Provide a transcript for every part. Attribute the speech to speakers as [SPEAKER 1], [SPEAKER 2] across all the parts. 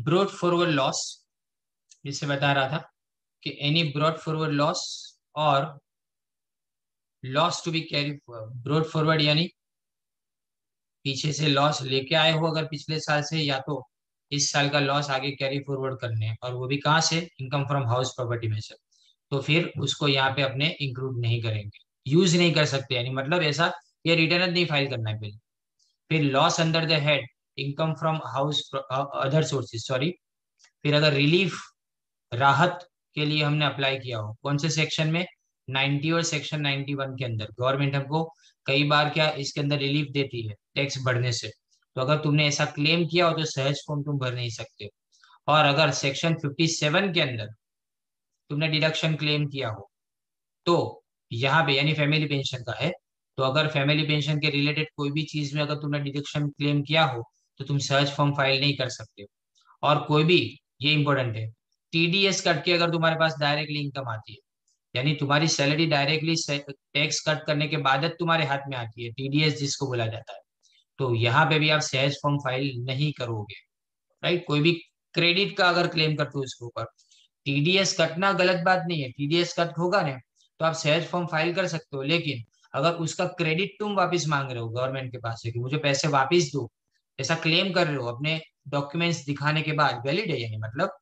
[SPEAKER 1] Brought forward loss, जिसे बता रहा था कि any brought forward loss or loss to be carry, brought forward यानी पीछे से लॉस लेके आए हो अगर पिछले साल से, या तो इस साल का लॉस आगे कैरी फॉरवर्ड करने हैं, और वो भी कहाँ से, इनकम फ्रॉम हाउस प्रॉपर्टी में से, तो फिर उसको यहाँ पे अपने इंक्लूड नहीं करेंगे, यूज नहीं कर सकते, यानी मतलब ऐसा ये रिटर्न नहीं फाइल करना है पहले। फिर loss under the head income from house other sources, sorry, फिर अगर रिलीफ, राहत के लिए हमने अप्लाई किया हो, कौन से सेक्शन में, 90 और सेक्शन 91 के अंदर, गवर्नमेंट हमको कई बार क्या इसके अंदर रिलीफ देती है टैक्स बढ़ने से, तो अगर तुमने ऐसा क्लेम किया हो तो सहज फॉर्म तुम भर नहीं सकते। और अगर सेक्शन 57 के अंदर तुमने डिडक्शन क्लेम किया हो, तो यहाँ पे यानी फैमिली पेंशन का है, तो अगर फैमिली पेंशन के रिलेटेड कोई भी चीज में अगर तुमने डिडक्शन क्लेम किया हो तो तुम सर्च फॉर्म फाइल नहीं कर सकते। और कोई भी, ये इंपॉर्टेंट है, टीडीएस कट के अगर तुम्हारे पास डायरेक्टली इनकम आती है, यानी तुम्हारी सैलरी डायरेक्टली टैक्स कट करने के बाद तुम्हारे हाथ में आती है, टीडीएस जिसको बोला जाता है, तो यहाँ पे भी आप सहज फॉर्म फाइल नहीं करोगे। राइट, कोई भी क्रेडिट का अगर क्लेम करते हो उसके ऊपर, टीडीएस कटना गलत बात नहीं है, टीडीएस कट होगा ना तो आप सहज फॉर्म फाइल कर सकते हो, लेकिन अगर उसका क्रेडिट तुम वापस मांग रहे हो गवर्नमेंट के पास से कि मुझे पैसे वापस दो, ऐसा क्लेम कर रहे हो अपने डॉक्यूमेंट्स दिखाने के बाद, वैलिड है यानी मतलब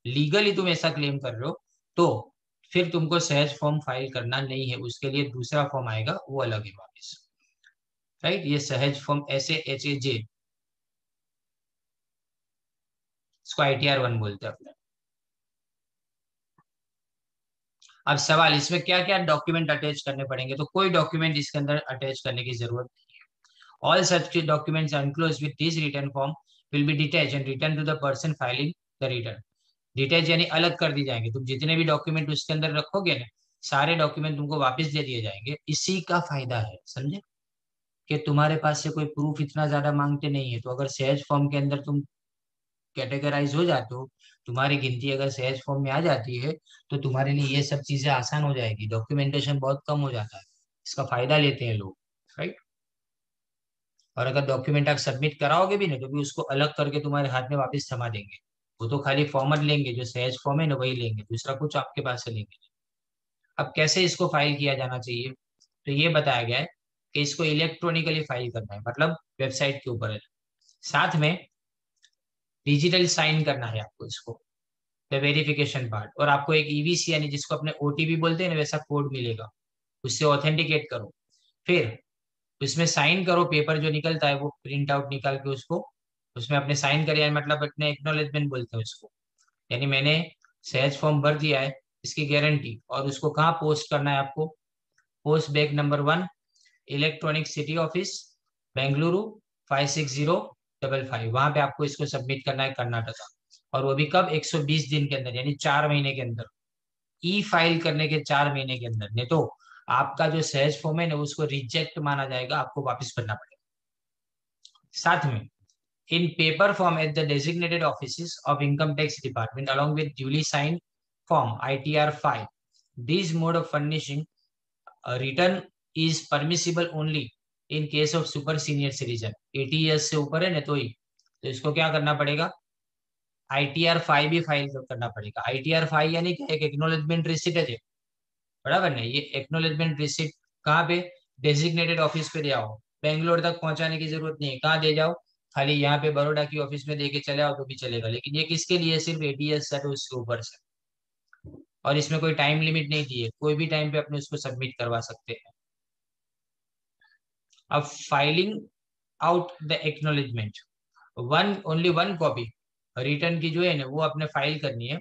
[SPEAKER 1] लीगली तुम ऐसा क्लेम कर रहे हो, तो फिर तुमको सहज फॉर्म फाइल करना नहीं है, उसके लिए दूसरा फॉर्म आएगा, वो अलग है वापस। राइट, ये सहज फॉर्म ऐसे HAJ, इसको ITR 1 बोलते हैं अपने। अब सवाल, इसमें क्या क्या डॉक्यूमेंट अटैच करने पड़ेंगे, तो कोई डॉक्यूमेंट इसके अंदर अटैच करने की जरूरत नहीं है। All such documents enclosed with this return form will be detach and return to the person filing the return. Detach यानी अलग कर दी जाएंगे, तुम जितने भी डॉक्यूमेंट उसके अंदर रखोगे ना, सारे डॉक्यूमेंट तुमको वापस दे दिए जाएंगे। इसी का फायदा है, समझे, कि तुम्हारे पास से कोई प्रूफ इतना ज्यादा मांगते नहीं है, तो अगर सहज फॉर्म के अंदर तुम कैटेगराइज हो जाते हो, तुम्हारी गिनती अगर सहज फॉर्म में आ जाती है, तो तुम्हारे लिए ये सब चीजें आसान हो जाएगी, डॉक्यूमेंटेशन बहुत कम हो जाता है, इसका फायदा लेते हैं लोग। राइट, और अगर डॉक्यूमेंट आप सबमिट कराओगे भी ना, तो भी उसको अलग करके तुम्हारे हाथ में वापस थमा देंगे, वो तो खाली फॉर्मेट लेंगे, जो सहज फॉर्म है ना वही लेंगे, दूसरा कुछ आपके पास से लेंगे। अब कैसे इसको फाइल किया जाना चाहिए, तो ये बताया गया है कि इसको इलेक्ट्रॉनिकली फाइल करना है, मतलब वेबसाइट के ऊपर है, साथ में डिजिटल साइन करना है आपको इसको, द वेरिफिकेशन पार्ट, और आपको एक ईवीसी यानी जिसको अपने OTP बोलते हैं ना, वैसा कोड मिलेगा, उससे ऑथेंटिकेट करो, फिर उसमें साइन करो, पेपर जो निकलता है वो प्रिंट आउट निकाल के उसको उसमें अपने साइन करे, यानी मतलब अपने एक्नोलेजमेंट बोलते हैं उसको, यानी मैंने सहज फॉर्म भर दिया है, इसकी गारंटी। और उसको कहाँ पोस्ट करना है आपको, post bag number 1, electronic city office, Bengaluru 56055, वहां पे आपको इसको सबमिट करना है, कर्नाटका। और वो भी कब, 120 दिन के अंदर, यानी 4 महीने के अंदर, ई फाइल करने के 4 महीने के अंदर, नहीं तो आपका जो सहज फॉर्म है ना उसको रिजेक्ट माना जाएगा, आपको वापस भरना पड़ेगा। साथ में in paper form at the designated office of income tax department along with duly sign form ITR 5, this mode of furnishing return is permissible only in case of super senior citizen, 80 years से ऊपर है ना, तो इसको क्या करना पड़ेगा, ITR 5 भी फाइल करना पड़ेगा। ITR 5 यानी कि एक एक्नोलेजमेंट रिसिप्ट है, बराबर नहीं, ये एक्नोलेजमेंट रिसिप्ट कहाँ पे, डेजिग्नेटेड ऑफिस पे दे आओ, बेंगलोर तक पहुंचाने की जरूरत नहीं है, कहाँ दे जाओ, खाली यहाँ पे बड़ौदा की ऑफिस में दे के चले आओ तो भी चलेगा, लेकिन ये किसके लिए, सिर्फ ATS सेट उसके ऊपर से, और इसमें कोई टाइम लिमिट नहीं दी है, कोई भी टाइम पे अपने उसको सबमिट करवा सकते हैं। अब filing out the acknowledgement, only one copy return की जो है ना वो अपने फाइल करनी है,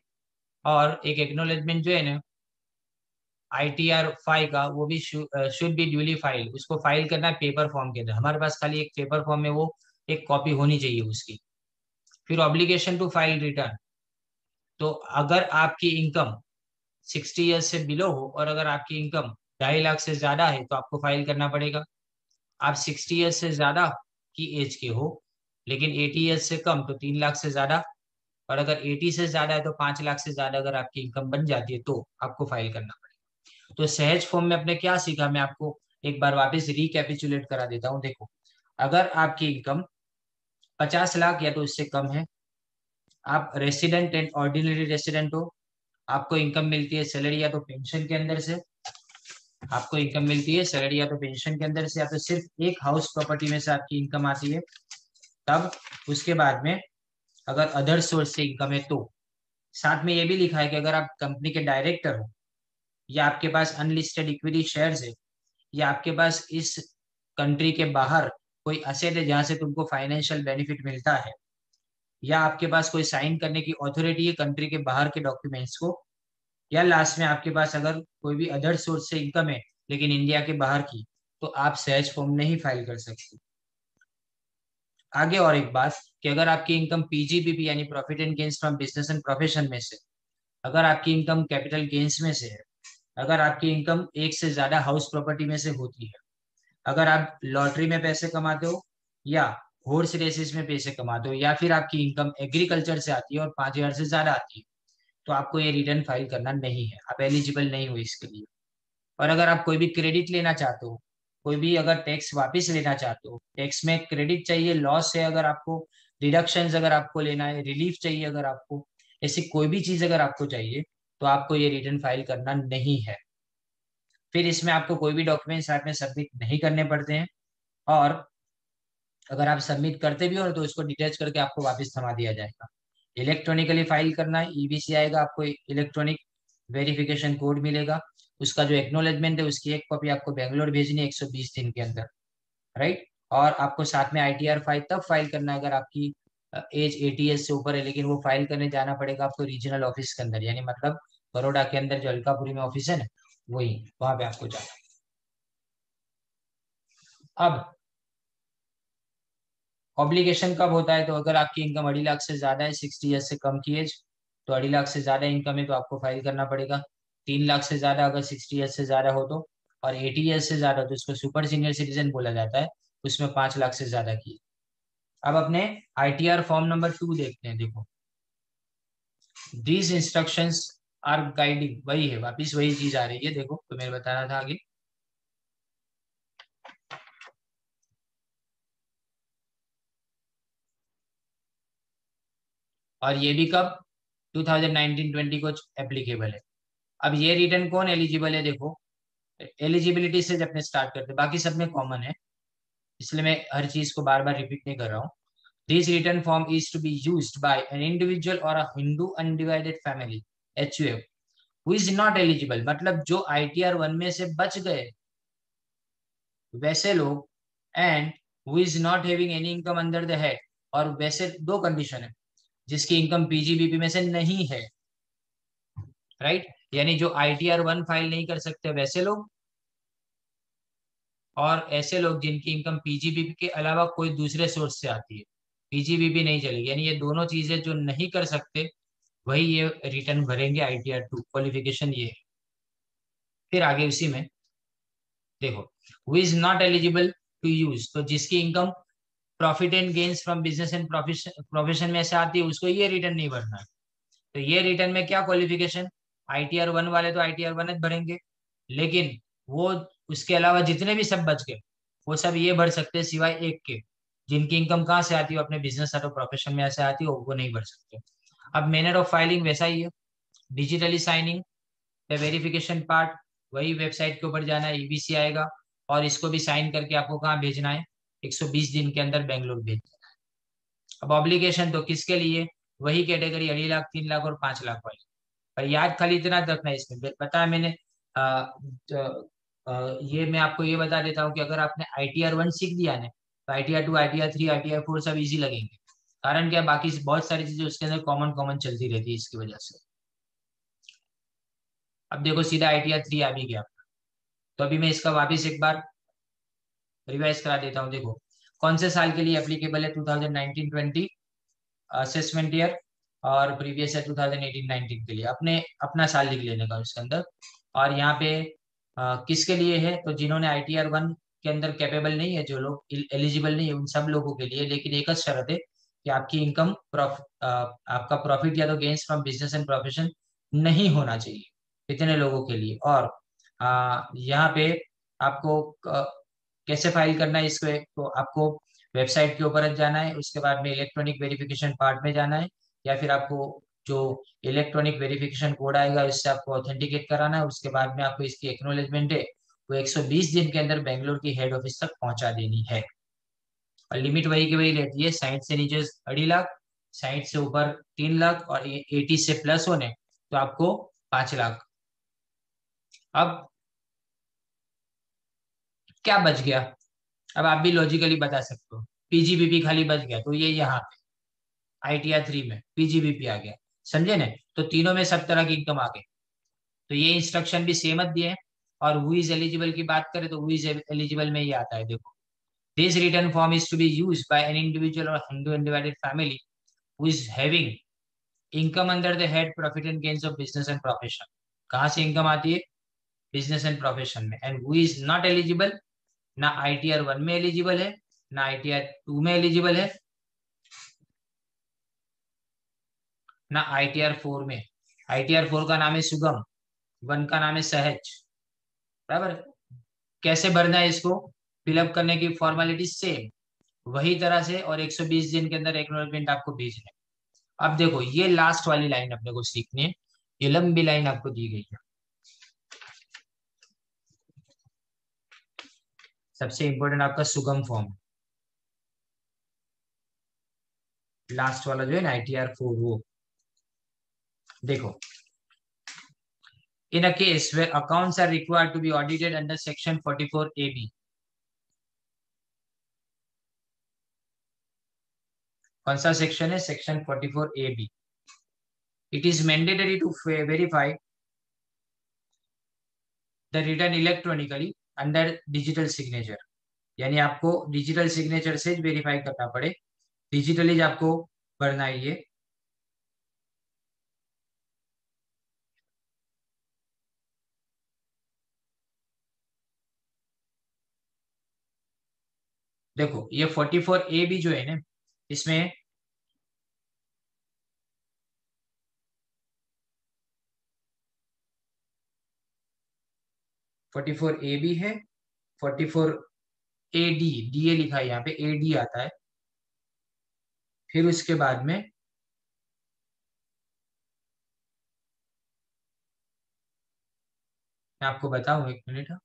[SPEAKER 1] और एक एक्नोलेजमेंट जो है ना ITR 5 का, वो भी शुड बी ड्यूली फाइल, उसको फाइल करना है पेपर फॉर्म के अंदर, हमारे पास खाली एक पेपर फॉर्म में वो एक कॉपी होनी चाहिए उसकी। फिर ऑब्लिगेशन टू फाइल रिटर्न, तो अगर आपकी इनकम 60 ईयर्स से बिलो हो, और अगर आपकी इनकम 2.5 लाख से ज्यादा है तो आपको फाइल करना पड़ेगा। आप 60 ईयर्स से ज्यादा की एज के हो, लेकिन 80 ईयर्स से कम तो 3 लाख से ज्यादा, और अगर 80 से ज्यादा है तो 5 लाख से ज्यादा अगर आपकी इनकम बन जाती है तो आपको फाइल करना पड़ेगा। तो सहज फॉर्म में आपने क्या सीखा, मैं आपको एक बार वापस रिकैपिचुलेट करा देता हूँ। देखो, अगर आपकी इनकम 50 लाख या तो इससे कम है, आप रेसिडेंट एंड ऑर्डिनरी रेसिडेंट हो, आपको इनकम मिलती है सैलरी या तो पेंशन के अंदर से, आपको इनकम मिलती है सैलरी या तो पेंशन के अंदर से, या तो सिर्फ एक हाउस प्रॉपर्टी में से आपकी इनकम आती है तब। उसके बाद में अगर अदर सोर्स से इनकम है तो साथ में ये भी लिखा है कि अगर आप कंपनी के डायरेक्टर हो, या आपके पास अनलिस्टेड इक्विटी शेयर्स है, या आपके पास इस कंट्री के बाहर कोई असेट है जहां से तुमको फाइनेंशियल बेनिफिट मिलता है, या आपके पास कोई साइन करने की अथॉरिटी है कंट्री के बाहर के डॉक्यूमेंट्स को, या लास्ट में आपके पास अगर कोई भी अदर सोर्स से इनकम है लेकिन इंडिया के बाहर की, तो आप सहज फॉर्म नहीं फाइल कर सकते। आगे और एक बात कि अगर आपकी इनकम पीजीबीपी यानी profit and gains from business and profession में से, अगर आपकी इनकम कैपिटल गेन्स में से है, अगर आपकी इनकम एक से ज्यादा हाउस प्रॉपर्टी में से होती है, अगर आप लॉटरी में पैसे कमाते हो, या हॉर्स रेसेस में पैसे कमाते हो, या फिर आपकी इनकम एग्रीकल्चर से आती है और 5,000 से ज्यादा आती है, तो आपको ये रिटर्न फाइल करना नहीं है, आप एलिजिबल नहीं हो इसके लिए। और अगर आप कोई भी क्रेडिट लेना चाहते हो, कोई भी अगर टैक्स वापस लेना चाहते हो, टैक्स में क्रेडिट चाहिए, लॉस है अगर आपको, डिडक्शंस अगर आपको लेना है, रिलीफ चाहिए अगर आपको, ऐसी कोई भी चीज अगर आपको चाहिए, तो आपको ये रिटर्न फाइल करना नहीं है। फिर इसमें आपको कोई भी डॉक्यूमेंट साथ में सबमिट नहीं करने पड़ते हैं, और अगर आप सबमिट करते भी हो ना तो इसको डिटेच करके आपको वापस थमा दिया जाएगा। इलेक्ट्रॉनिकली फाइल करना है, ईबीसी आएगा, आपको इलेक्ट्रॉनिक वेरिफिकेशन कोड मिलेगा, उसका जो एक्नोलेजमेंट है उसकी एक कॉपी आपको बेंगलोर भेजनी है 120 दिन के अंदर, राइट। और आपको साथ में आईटीआर फाइल तब फाइल करना है अगर आपकी एज 80 ईयर्स से ऊपर है, लेकिन वो फाइल करने जाना पड़ेगा आपको रीजनल ऑफिस के अंदर, यानी मतलब बड़ौदा के अंदर जो अलकापुरी में ऑफिस है ना, वही वहां पे आपको जाना है। अब ऑब्लिगेशन कब होता है, तो अगर आपकी इनकम 2.5 लाख से ज्यादा है, 60 ईयर्स से कम की एज, तो 2.5 लाख से ज्यादा इनकम है तो आपको फाइल करना पड़ेगा। 3 लाख से ज्यादा अगर 60 ईयर्स से ज्यादा हो तो, और 80 ईयर्स से ज्यादा हो तो इसको सुपर सीनियर सिटीजन बोला जाता है, उसमें 5 लाख से ज्यादा की। अब अपने आईटीआर फॉर्म नंबर 2 देखते हैं। देखो, दीज इंस्ट्रक्शंस आर गाइडिंग, वही है, वापिस वही चीज आ रही है, देखो तो मैं बता रहा था आगे। और ये भी कब, 2019-20 को एप्लीकेबल है। अब ये रिटर्न कौन एलिजिबल है, देखो एलिजिबिलिटी से जब अपने स्टार्ट करते हैं, बाकी सब में कॉमन है, इसलिए मैं हर चीज को बार बार रिपीट नहीं कर रहा हूँ। This return form is to be used by an individual or a Hindu undivided family, HUF, who is not eligible, मतलब जो आईटीआर 1 में से बच गए वैसे लोग, and who is not having any income under the head, और वैसे दो कंडीशन है, जिसकी इनकम पीजीबीपी में से नहीं है, राइट, यानी जो आईटीआर 1 फाइल नहीं कर सकते वैसे लोग, और ऐसे लोग जिनकी इनकम पीजीबीपी के अलावा कोई दूसरे सोर्स से आती है, पीजीबीपी नहीं चलेगी, यानी ये दोनों चीजें जो नहीं कर सकते वही ये रिटर्न भरेंगे आईटीआर 2, क्वालिफिकेशन ये है। फिर आगे उसी में देखो, who is not eligible to use, तो जिसकी income profit and gains from business and profession में से आती है उसको ये रिटर्न नहीं भरना है। तो ये रिटर्न में क्या क्वालिफिकेशन, आईटीआर 1 वाले तो आईटीआर 1 भरेंगे, लेकिन वो उसके अलावा जितने भी सब बच गए वो सब ये भर सकते हैं सिवाय एक के, जिनकी इनकम कहाँ से आती है, अपने बिजनेस या तो प्रोफेशन में ऐसे आती है, वो नहीं भर सकते। अब मैनर ऑफ फाइलिंग वैसा ही है, डिजिटली साइनिंग, वेरिफिकेशन पार्ट वही वेबसाइट के ऊपर जाना है, ईबीसी आएगा, और इसको भी साइन करके आपको कहाँ भेजना है, 120 दिन के अंदर बेंगलोर भेज देना है। अब ऑब्लिगेशन तो किसके लिए, वही कैटेगरी 2.5 लाख, 3 लाख और 5 लाख वाली। पर याद खाली इतना रखना है, इसमें पता है मैंने ये मैं आपको ये बता देता हूँ कि अगर आपने आईटीआर 1 सीख दिया ना, तो आईटीआर 2, आईटीआर 3, आईटीआर 4 सब इजी लगेंगे, कारण क्या, बाकी बहुत सारी चीजें उसके अंदर कॉमन कॉमन चलती रहती है इसकी वजह से। अब देखो सीधा आईटीआर 3 आ भी गया, तो अभी मैं इसका वापिस एक बार रिवाइज करा देता हूँ। देखो कौन से साल के लिए एप्लीकेबल है, 2019-20 असेसमेंट ईयर, और प्रीवियस है 2018-19 के लिए, अपने अपना साल लिख लेने का उसके अंदर। और यहाँ पे किसके लिए है, तो जिन्होंने आईटीआर 1 के अंदर कैपेबल नहीं है, जो लोग एलिजिबल नहीं है, उन सब लोगों के लिए, लेकिन एक शर्त है कि आपकी इनकम आपका प्रॉफिट या तो gains from business and profession नहीं होना चाहिए, इतने लोगों के लिए। और यहाँ पे आपको कैसे फाइल करना है इसको, तो आपको वेबसाइट के ऊपर जाना है, उसके बाद में इलेक्ट्रॉनिक वेरिफिकेशन पार्ट में जाना है, या फिर आपको जो इलेक्ट्रॉनिक वेरिफिकेशन कोड आएगा उससे आपको ऑथेंटिकेट कराना है, उसके बाद में आपको इसकी एक्नोलेजमेंट है वो 120 दिन के अंदर बेंगलोर की हेड ऑफिस तक पहुंचा देनी है। और लिमिट वही की वही रहती है, 60 से नीचे 2.5 लाख, 60 से ऊपर 3 लाख, और 80 से प्लस होने तो आपको 5 लाख। अब क्या बच गया? अब आप भी लॉजिकली बता सकते हो, पीजीबीपी खाली बच गया तो ये यहाँ पे ITR 3 में पीजीबीपी आ गया, समझे ना? तो तीनों में सब तरह की इनकम आ गई। तो ये इंस्ट्रक्शन भी सेम दिए हैं। और हु इज एलिजिबल की बात करें तो हु इज एलिजिबल में ये आता है, देखो, this return form is to be used by an individual or Hindu undivided family who is having income under the head profit and gains of business and profession. कहाँ से इनकम आती है? Business and profession में। And who is not eligible, ना ITR 1 में eligible है, ना ITR 2 में एलिजिबल है, ना ITR 4 में। ITR 4 का नाम है सुगम, 1 का नाम है सहज, बराबर। कैसे भरना है इसको? फिलअप करने की फॉर्मेलिटी सेम वही तरह से, और 120 दिन के अंदर एक्नॉलेजमेंट आपको भेजना है। अब देखो, ये लास्ट वाली लाइन अपने को सीखनी है, ये लंबी लाइन आपको दी गई है। सबसे इंपॉर्टेंट आपका सुगम फॉर्म, लास्ट वाला जो है ना ITR 4, वो देखो, in a case where accounts are required to be audited under section 44AB, कौन सा सेक्शन है? Section 44AB। It is mandatory to verify the return electronically under digital signature, यानी आपको डिजिटल सिग्नेचर से वेरीफाई करना पड़े, डिजिटली आपको भरना है ये। देखो, ये 44AB जो है ना, इसमें 44AB है, 44AD, DA लिखा है यहाँ पे, AD आता है। फिर उसके बाद में मैं आपको बताऊं, 1 मिनट।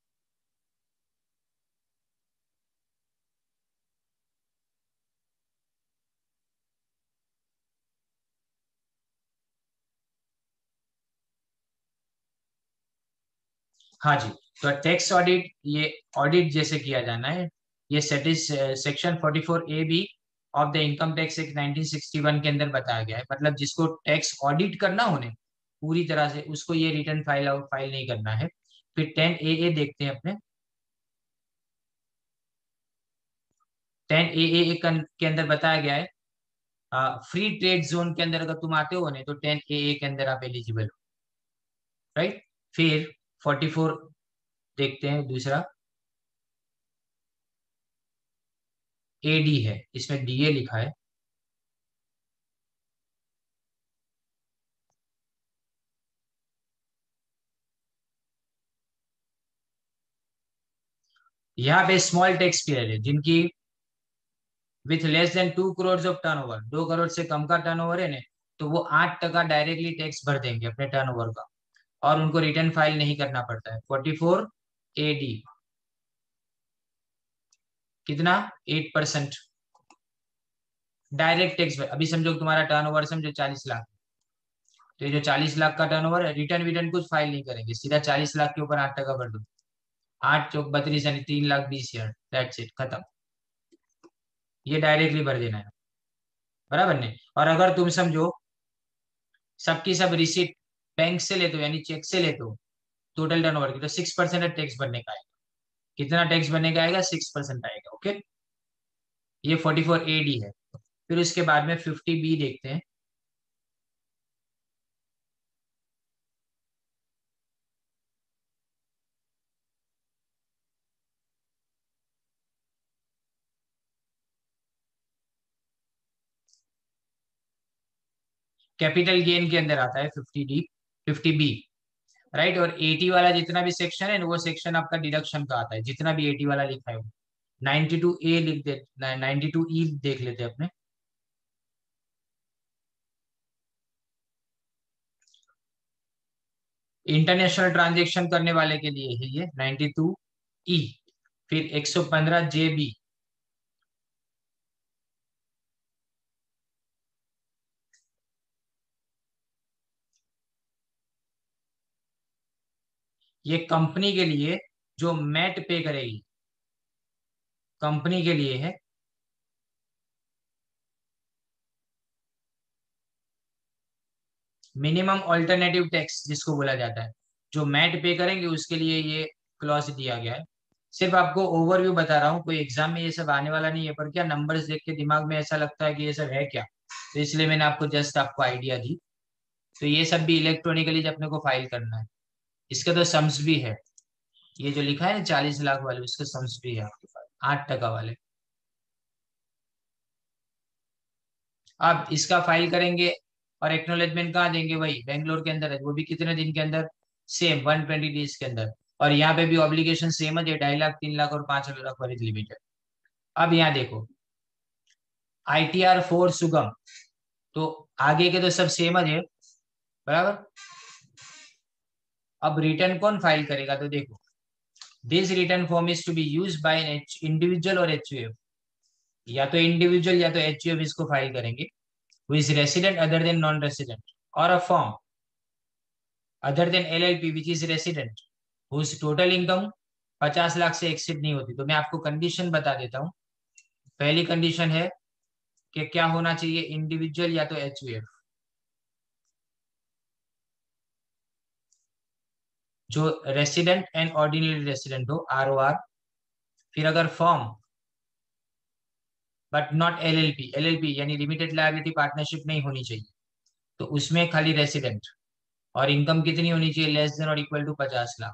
[SPEAKER 1] हाँ जी, तो टैक्स ऑडिट, ये ऑडिट जैसे किया जाना है, ये section 44AB of the income tax act 1961 के अंदर बताया गया है। मतलब जिसको टैक्स ऑडिट करना होने पूरी तरह से, उसको ये रिटर्न फाइल नहीं करना है। फिर 10AA देखते हैं अपने, 10AA के अंदर बताया गया है, फ्री ट्रेड जोन के अंदर अगर तुम आते हो, नहीं तो 10AA के अंदर आप एलिजिबल हो, राइट। फिर 44 देखते हैं दूसरा, AD है, इसमें DA लिखा है। यहाँ पे स्मॉल टैक्स पेयर है जिनकी with less than 2 crore of turnover, 2 crore से कम का टर्नओवर है ना, तो वो 8% डायरेक्टली टैक्स भर देंगे अपने टर्नओवर का, और उनको रिटर्न फाइल नहीं करना पड़ता है। 44AD कितना? 8% डायरेक्ट टैक्स। अभी समझो तुम्हारा टर्नओवर समझो 40 लाख, तो ये जो 40 लाख का टर्नओवर है, रिटर्न विटर्न कुछ फाइल नहीं करेंगे, सीधा 40 लाख के ऊपर 8% भर दो। 8 चौक 32 यानी 3,20,000, दैट्स इट, खत्म। ये डायरेक्टली भर देना है, बराबर नहीं? और अगर तुम समझो सबकी सब रिसीट बैंक से लेते हो, यानी चेक से लेते हो टोटल टर्नओवर की, तो 6% टैक्स भरने का आएगा। कितना टैक्स भरने का आएगा? 6% आएगा, ओके। ये 44AD है। फिर उसके बाद में 50B देखते हैं। कैपिटल गेन के अंदर आता है 50D, 50B, राइट। और 80 वाला जितना भी सेक्शन है ना, वो सेक्शन आपका डिडक्शन का आता है, जितना भी 80 वाला लिखा है वो। 92A लिख दे, 92E देख लेते हैं अपने। इंटरनेशनल ट्रांजेक्शन करने वाले के लिए है ये 92E, फिर 115JB। ये कंपनी के लिए जो मैट पे करेगी, कंपनी के लिए है। मिनिमम ऑल्टरनेटिव टैक्स जिसको बोला जाता है, जो मैट पे करेंगे उसके लिए ये क्लॉज दिया गया है। सिर्फ आपको ओवरव्यू बता रहा हूँ, कोई एग्जाम में ये सब आने वाला नहीं है, पर क्या नंबर्स देख के दिमाग में ऐसा लगता है कि ये सब है क्या, तो इसलिए मैंने आपको जस्ट आपको आइडिया दी। तो ये सब भी इलेक्ट्रॉनिकली अपने को फाइल करना है। इसके तो सम्स भी है, ये जो लिखा है ना 40 लाख वाले, उसके सम्स भी है आपके पास, 8% वाले। अब इसका फाइल करेंगे और एक्नोलेजमेंट कहाँ देंगे, वही बेंगलोर के अंदर है, वो भी कितने दिन के अंदर, सेम 120 डेज के अंदर। और यहाँ पे भी ऑब्लिगेशन सेम है, 2.5 लाख, 3 लाख और 5 लाख वाली लिमिट है। अब यहाँ देखो, ITR 4 सुगम, तो आगे के तो सब सेम है, बराबर। अब रिटर्न कौन फाइल करेगा, तो देखो, this return form is to be use by an individual or HUF, या तो इंडिविजुअल या तो HUF इसको फाइल करेंगे, who is resident other than non-resident, or a firm other than LLP which is resident whose total income 50 lakh से exceed नहीं होती। तो मैं आपको कंडीशन बता देता हूँ। पहली कंडीशन है कि क्या होना चाहिए, इंडिविजुअल या तो HUF, जो रेसिडेंट एंड ऑर्डिनरी रेसिडेंट हो, ROR। फिर अगर फॉर्म बट नॉट LLP यानी लिमिटेड लायबिलिटी पार्टनरशिप नहीं होनी चाहिए, तो उसमें खाली रेसिडेंट, और इनकम कितनी होनी चाहिए, लेस देन और इक्वल टू 50 लाख,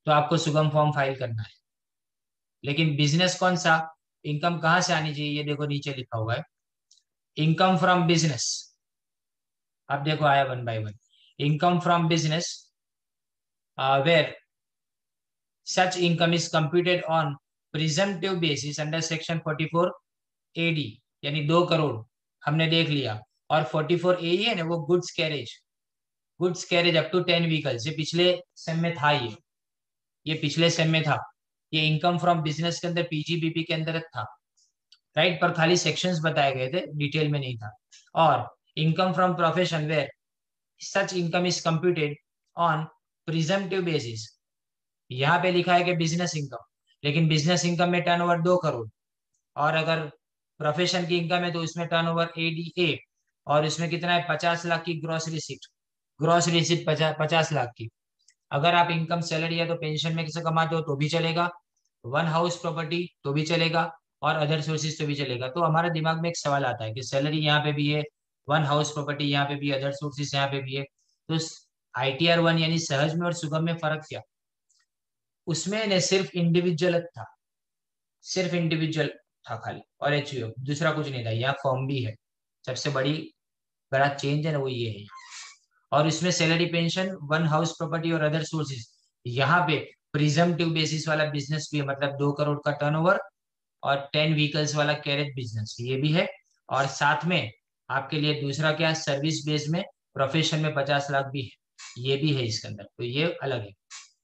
[SPEAKER 1] तो आपको सुगम फॉर्म फाइल करना है। लेकिन बिजनेस कौन सा, इनकम कहां से आनी चाहिए, ये देखो नीचे लिखा हुआ है, इनकम फ्रॉम बिजनेस। अब देखो आया one by one, income from business where such income is computed on presumptive basis under section 44AD, यानी 2 करोड़ हमने देख लिया। और 44AE है ना, वो goods carriage, goods carriage up to 10 vehicles, ये पिछले सेम में था, ये पिछले सेम में था। ये इनकम फ्रॉम बिजनेस के अंदर PGBP के अंदर था, राइट, पर खाली सेक्शंस बताए गए थे, डिटेल में नहीं था। और income from profession where such income is computed on presumptive basis, यहाँ पे लिखा है कि बिजनेस इनकम, लेकिन बिजनेस इनकम में टर्नओवर 2 करोड़, और अगर प्रोफेशन की इनकम है तो उसमें टर्नओवर ADA, और उसमें कितना है, 50 लाख की gross receipt, gross receipt 50 lakh की। अगर आप इनकम सैलरी या तो पेंशन में किसे कमाते हो तो भी चलेगा, वन हाउस प्रॉपर्टी तो भी चलेगा, और अदर सोर्सेज तो भी चलेगा। तो हमारे दिमाग में एक सवाल आता है कि सैलरी यहाँ पे भी है, वन हाउस प्रॉपर्टी यहाँ पे भी, अदर सोर्सेज यहाँ पे भी है, तो ITR 1 यानी सहज में और सुगम में फर्क क्या, उसमें ने सिर्फ इंडिविजुअल था, सिर्फ इंडिविजुअल था खाली, और HUF दूसरा कुछ नहीं था। यहाँ फॉर्म भी है, सबसे बड़ा चेंज है ना वो ये है। और इसमें salary, pension, one house property और अदर सोर्सेज, यहाँ पे प्रिजम्पटिव बेसिस वाला बिजनेस भी है, मतलब 2 करोड़ का टर्नओवर, और 10 व्हीकल्स वाला कैरेज बिजनेस ये भी है। और साथ में आपके लिए दूसरा क्या, सर्विस बेस में प्रोफेशन में 50 लाख भी है, ये भी है इसके अंदर, तो ये अलग है,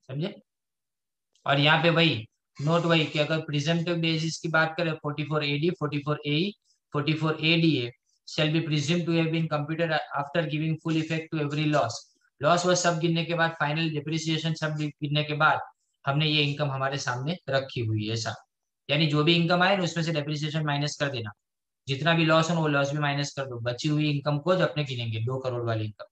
[SPEAKER 1] समझे। और यहाँ पे वही नोट वही कि अगर प्रिजम्पटिव बेसिस की बात करें, 44AD, 44AE, 44ADA shall be presumed to have been computed after giving full effect to every loss। Loss वो सब गिनने के बाद, फाइनल डिप्रिसिएशन सब गिनने के बाद हमने ये इनकम हमारे सामने रखी हुई है, ऐसा। यानी जो भी इनकम आए ना उसमें से डेप्रिसिएशन माइनस कर देना, जितना भी लॉस हो वो लॉस भी माइनस कर दो, बची हुई इनकम को जो अपने गिनेंगे 2 करोड़ वाली income.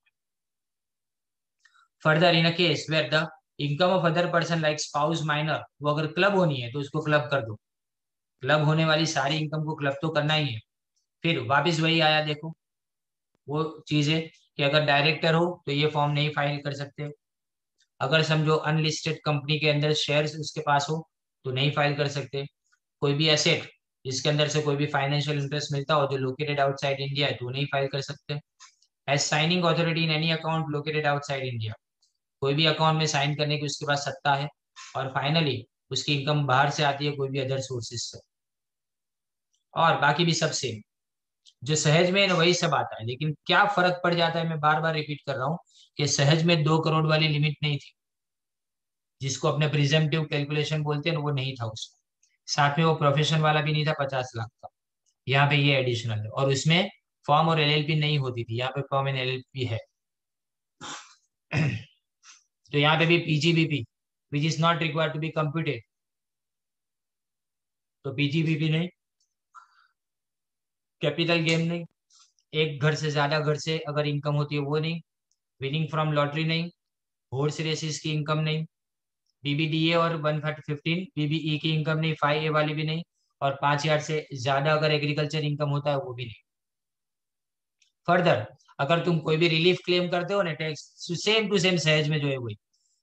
[SPEAKER 1] Further in a case where the income of other person like spouse, minor, वो अगर क्लब होनी है तो उसको क्लब कर दो, क्लब होने वाली सारी इनकम को क्लब तो करना ही है। फिर वापिस वही आया, देखो वो चीज है कि अगर डायरेक्टर हो तो ये फॉर्म नहीं फाइल कर सकते, अगर समझो अनलिस्टेड कंपनी के अंदर शेयर्स उसके पास हो तो नहीं फाइल कर सकते, कोई भी एसेट जिसके अंदर से कोई भी फाइनेंशियल इंटरेस्ट मिलता हो जो लोकेटेड आउटसाइड इंडिया है, तो नहीं फाइल कर सकते। As signing authority in any account located outside India, कोई भी अकाउंट में साइन करने की उसके पास सत्ता है। और फाइनली उसकी इनकम बाहर से आती है, कोई भी अदर सोर्सेज से, और बाकी भी सब सेम। जो सहज में है ना वही सब आता है, लेकिन क्या फर्क पड़ जाता है, मैं बार बार रिपीट कर रहा हूँ कि सहज में 2 करोड़ वाली लिमिट नहीं थी, जिसको अपने प्रिजम्पटिव कैलकुलेशन बोलते हैं ना, वो नहीं था उसमें। साथ में वो प्रोफेशन वाला भी नहीं था 50 लाख का। यहाँ पे ये एडिशनल है, और उसमें फॉर्म और एलएलपी नहीं होती थी, यहाँ पे फॉर्म एंड एलएलपी है। तो यहाँ पे भी PGBP which is not required to be computed, तो पीजीबीपी नहीं, कैपिटल गेम नहीं, एक घर से ज्यादा घर से अगर इनकम होती है वो नहीं, विनिंग फ्रॉम लॉटरी नहीं, हॉर्स रेसिस की इनकम नहीं, बीबीडीए और 115 बीबीई की इनकम नहीं, 5A वाली भी नहीं, और 5 हजार से ज्यादा अगर एग्रीकल्चर इनकम होता है वो भी नहीं। फर्दर अगर तुम कोई भी रिलीफ क्लेम करते हो ना टैक्स, सेम टू सेम सहज में जो है वही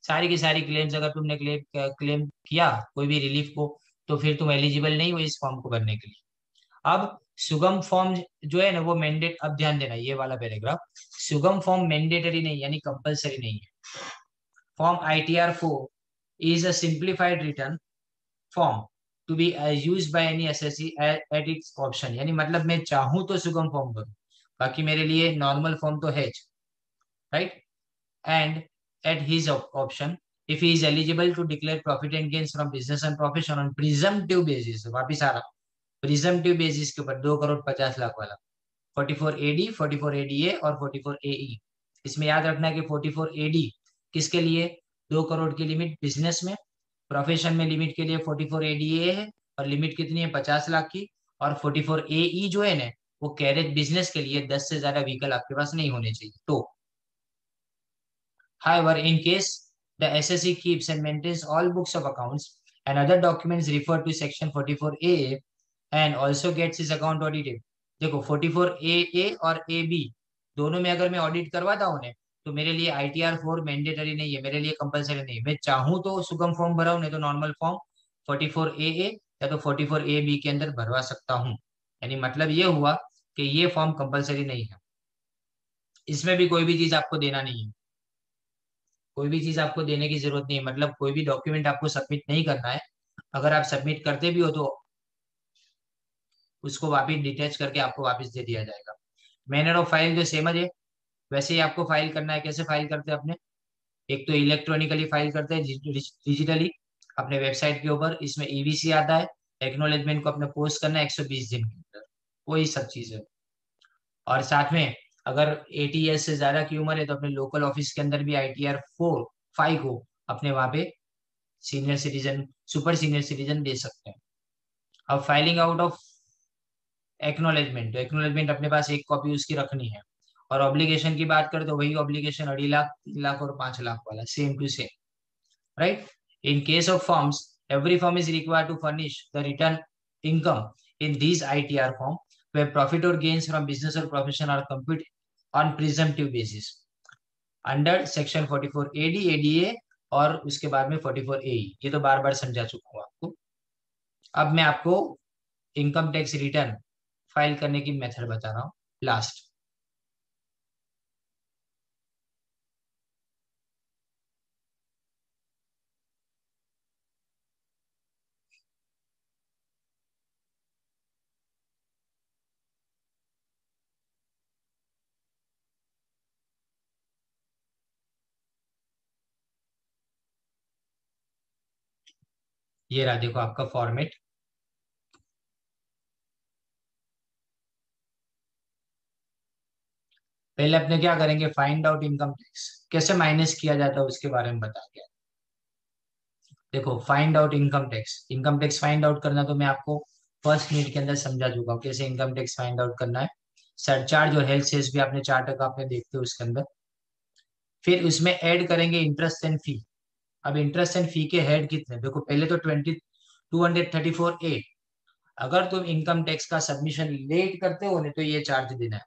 [SPEAKER 1] सारी की सारी क्लेम्स अगर तुमने क्लेम क्लेम किया कोई भी रिलीफ को, तो फिर तुम एलिजिबल नहीं हो इस फॉर्म को भरने के लिए। अब सुगम फॉर्म जो है ना वो मैंडेट, अब ध्यान देना ये वाला पैराग्राफ, सुगम फॉर्म मैंडेटरी नहीं यानी कंपलसरी नहीं है। Form ITR4 is a simplified return form to be used by any assessee at its option, यानी मतलब मैं चाहूं तो सुगम फॉर्म भरूं, बाकी मेरे लिए नॉर्मल फॉर्म तो है, right. And at his option if he is eligible to declare profit and gains from business and profession on presumptive basis, वापिस आ रहा, प्रिजम्पटिव बेसिस के ऊपर 2 करोड़ 50 लाख वाला, 44AD 44ADA और 44AE। इसमें याद रखना है कि 44AD किसके लिए, 2 करोड़ की लिमिट बिजनेस में, प्रोफेशन में लिमिट के लिए 44ADA है और लिमिट कितनी है 50 लाख की, और 44AE जो है ना वो कैरेज बिजनेस के लिए 10 से ज्यादा व्हीकल आपके पास नहीं होने चाहिए। तो however, in case the SSE keeps and maintains all books of accounts and other documents referred to section 44A and also gets his account audited, देखो 44AA और AB दोनों में अगर मैं ऑडिट करवाता हूँ ना, तो मेरे लिए ITR4 मैंडेटरी नहीं है, मेरे लिए कंपलसरी नहीं है। मैं चाहूँ तो सुगम फॉर्म भराऊं, नहीं तो नॉर्मल फॉर्म 44AA या तो 44AB के अंदर भरवा सकता हूँ। यानी मतलब ये हुआ कि ये फॉर्म कंपलसरी नहीं है, इसमें भी कोई भी चीज आपको देना नहीं है, कोई भी चीज आपको देने की जरूरत नहीं है, मतलब कोई भी डॉक्यूमेंट आपको सबमिट नहीं करना है। अगर आप सबमिट करते भी हो तो उसको वापस डिटेच करके आपको वापस दे दिया जाएगा। मैनर ऑफ फाइल जो सेम है, वैसे ही आपको फाइल करना है। कैसे फाइल करते हैं अपने, एक तो इलेक्ट्रॉनिकली फाइल करते हैं, डिजिटली अपने वेबसाइट के ऊपर, इसमें EVC आता है, एक्नोलेजमेंट को अपने पोस्ट करना है 120 दिन के अंदर, वही सब चीज है। और साथ में अगर 80 ईयर्स से ज्यादा की उम्र है तो अपने लोकल ऑफिस के अंदर भी ITR4 5 को अपने वहां पे senior citizen, super senior citizen दे सकते हैं। अब फाइलिंग आउट ऑफ एक्नोलेजमेंट, तो एक्नोलेजमेंट अपने पास एक कॉपी उसकी रखनी है। और ऑब्लिगेशन की बात करें तो वही ऑब्लिगेशन 2.5 लाख 3 लाख और 5 लाख वाला same to same, right. In case of forms every form is required to furnish the return income in this ITR form where profit or gains from business or profession are computed on presumptive basis under section 44AD ADA और उसके बाद में 44AE। ये तो बार बार समझा चुका हूँ आपको। अब मैं आपको इनकम टैक्स रिटर्न फाइल करने की मेथड बता रहा हूँ लास्ट। ये रहा देखो आपका फॉर्मेट। पहले अपने क्या करेंगे, फाइंड आउट इनकम टैक्स कैसे माइनस किया जाता है उसके बारे में बता दिया। देखो find out income tax, income tax find out करना तो मैं आपको फर्स्ट मिनट के अंदर समझा चुका हूँ कैसे इनकम टैक्स फाइंड आउट करना है। सरचार्ज और हेल्थ सेस भी आपने 4 टका आपने देखते हो उसके अंदर। फिर उसमें ऐड करेंगे इंटरेस्ट एंड फी। अब इंटरेस्ट एंड फी के हेड कितने, देखो पहले तो 234A, अगर तुम इनकम टैक्स का सबमिशन लेट करते हो ना तो ये चार्ज देना है,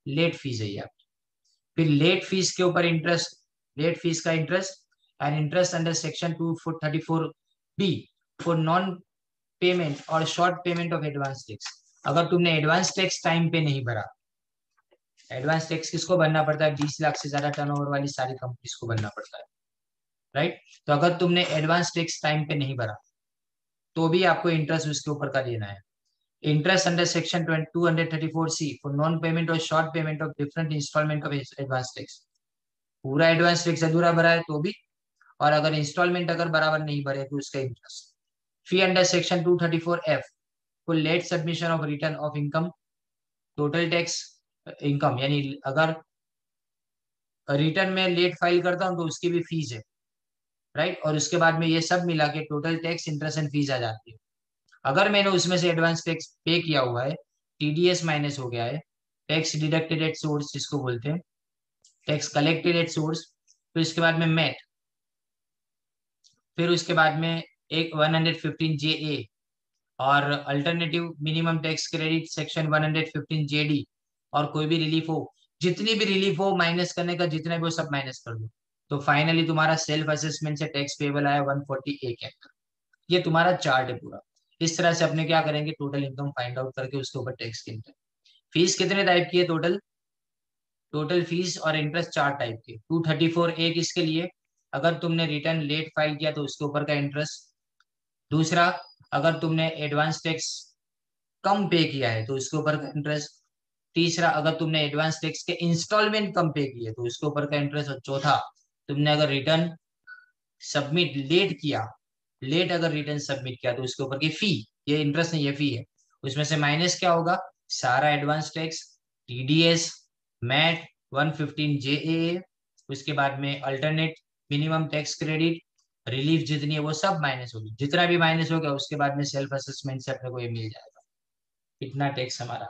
[SPEAKER 1] लेट फीस है ये आप। फिर लेट फीस के ऊपर इंटरेस्ट, लेट फीस का interest and interest under section 234B for non payment or short payment of advance tax. अगर तुमने एडवांस टैक्स टाइम पे नहीं भरा, एडवांस टैक्स किसको भरना पड़ता है, 20 लाख से ज्यादा टर्नओवर वाली सारी कंपनीज को भरना पड़ता है, राइट। तो अगर तुमने एडवांस टैक्स टाइम पे नहीं भरा तो भी आपको इंटरेस्ट उसके ऊपर का देना है। interest under section 234C for non payment or short payment of different installment of advance tax. पूरा एडवांस टैक्स अधूरा भरा है तो भी, और अगर इंस्टॉलमेंट अगर बराबर नहीं भरे तो उसका interest. Fee under section 234F for late submission of return of income, total tax income, यानी अगर रिटर्न में लेट फाइल करता हूं तो उसकी भी फीस है, राइट. और उसके बाद में ये सब मिला के total tax interest and fees आ जाती है. अगर मैंने उसमें से एडवांस टैक्स पे किया हुआ है, टीडीएस माइनस हो गया है, टैक्स डिडक्टेड एट सोर्स जिसको बोलते हैं, टैक्स कलेक्टेड एट सोर्स, तो इसके बाद में मैट, फिर उसके बाद में एक 115JA और alternative minimum tax credit section 115JD, और कोई भी रिलीफ हो, जितनी भी रिलीफ हो माइनस करने का, जितना भी हो सब माइनस कर दो, तो फाइनली तुम्हारा सेल्फ असेसमेंट से टैक्स पेबल आया 140A के अंदर. ये तुम्हारा चार्ट है पूरा. इस तरह से अपने क्या करेंगे, टोटल इनकम फाइंड आउट करके उसके ऊपर टैक्स गिनते हैं. फीस कितने टाइप की है टोटल, टोटल फीस और इंटरेस्ट 4 टाइप के. 234A किसके लिए, अगर तुमने रिटर्न लेट फाइल किया तो उसके ऊपर का इंटरेस्ट. दूसरा, अगर तुमने एडवांस टैक्स कम पे किया है तो उसके ऊपर का इंटरेस्ट. तीसरा, अगर तुमने एडवांस टैक्स के इंस्टॉलमेंट कम पे किए तो उसके ऊपर का इंटरेस्ट. और चौथा, तुमने अगर रिटर्न सबमिट लेट किया, लेट अगर रिटर्न सबमिट किया तो उसके ऊपर की फी, ये इंटरेस्ट नहीं ये फी है, उसमें से माइनस क्या होगा, सारा advance tax, TDS, mat, 115JA, उसके बाद में alternate minimum tax credit, relief जितनी है वो सब माइनस होगी. जितना भी माइनस होगा उसके बाद में सेल्फ असेसमेंट से अपने को ये मिल जाएगा, इतना टैक्स हमारा.